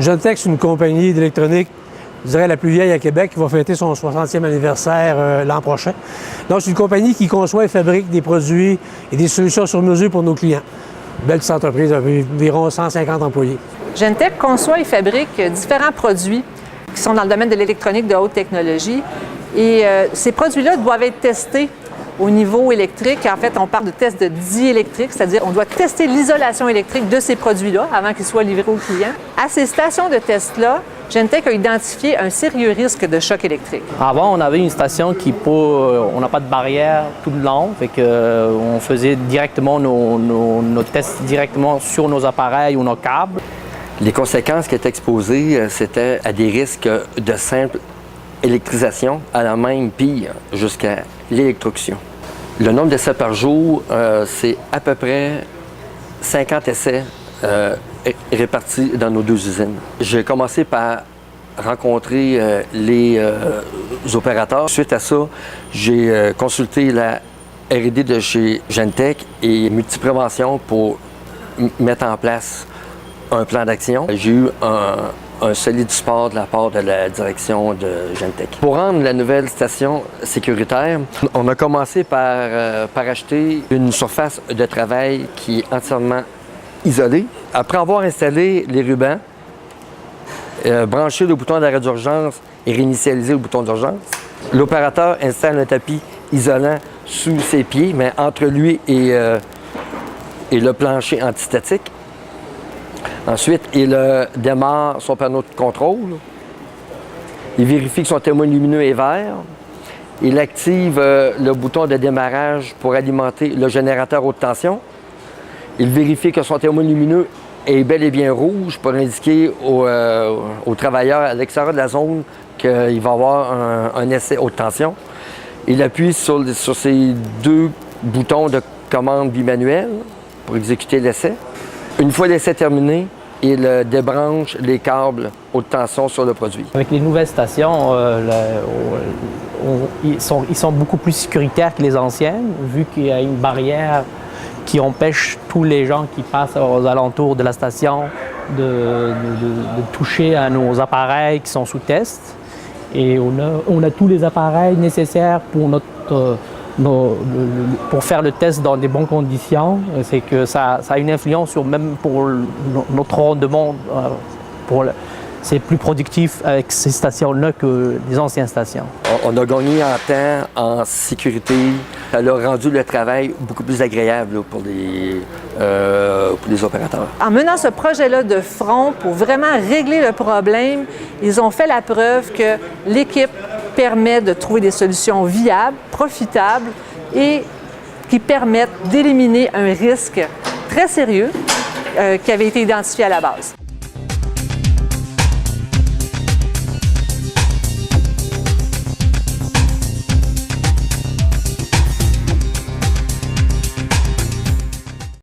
Gentech, c'est une compagnie d'électronique, je dirais la plus vieille à Québec, qui va fêter son 60e anniversaire l'an prochain. Donc, c'est une compagnie qui conçoit et fabrique des produits et des solutions sur mesure pour nos clients. Belle petite entreprise, avec environ 150 employés. Gentech conçoit et fabrique différents produits qui sont dans le domaine de l'électronique de haute technologie. Et ces produits-là doivent être testés au niveau électrique. En fait, on parle de tests de diélectrique, c'est-à-dire on doit tester l'isolation électrique de ces produits-là avant qu'ils soient livrés aux clients. À ces stations de test-là, Gentech a identifié un sérieux risque de choc électrique. Avant, on avait une station on n'a pas de barrière tout le long, fait que on faisait directement nos tests directement sur nos appareils ou nos câbles. Les conséquences qui étaient exposées, c'était à des risques de simple électrisation, à la même pire, jusqu'à l'électrocution. Le nombre d'essais par jour, c'est à peu près 50 essais répartis dans nos deux usines. J'ai commencé par rencontrer les opérateurs. Suite à ça, j'ai consulté la R&D de chez Gentech et Multiprévention pour mettre en place un plan d'action. J'ai eu un solide support de la part de la direction de Gentech. Pour rendre la nouvelle station sécuritaire, on a commencé par acheter une surface de travail qui est entièrement isolée. Après avoir installé les rubans, branché le bouton d'arrêt d'urgence et réinitialisé le bouton d'urgence, l'opérateur installe un tapis isolant sous ses pieds, mais entre lui et le plancher antistatique. Ensuite, il démarre son panneau de contrôle. Il vérifie que son témoin lumineux est vert. Il active le bouton de démarrage pour alimenter le générateur haute tension. Il vérifie que son témoin lumineux est bel et bien rouge pour indiquer aux travailleurs à l'extérieur de la zone qu'il va y avoir un essai haute tension. Il appuie sur ces deux boutons de commande bimanuelle pour exécuter l'essai. Une fois l'essai terminé, il débranche les câbles haute tension sur le produit. Avec les nouvelles stations, ils sont beaucoup plus sécuritaires que les anciennes, vu qu'il y a une barrière qui empêche tous les gens qui passent aux alentours de la station de toucher à nos appareils qui sont sous test. Et on a tous les appareils nécessaires pour faire le test dans des bonnes conditions. C'est que ça a une influence même pour notre rendement. C'est plus productif avec ces stations-là que les anciennes stations. On a gagné en temps, en sécurité. Ça a rendu le travail beaucoup plus agréable là, pour les opérateurs. En menant ce projet-là de front pour vraiment régler le problème, ils ont fait la preuve que l'équipe permet de trouver des solutions viables, profitables et qui permettent d'éliminer un risque très sérieux qui avait été identifié à la base.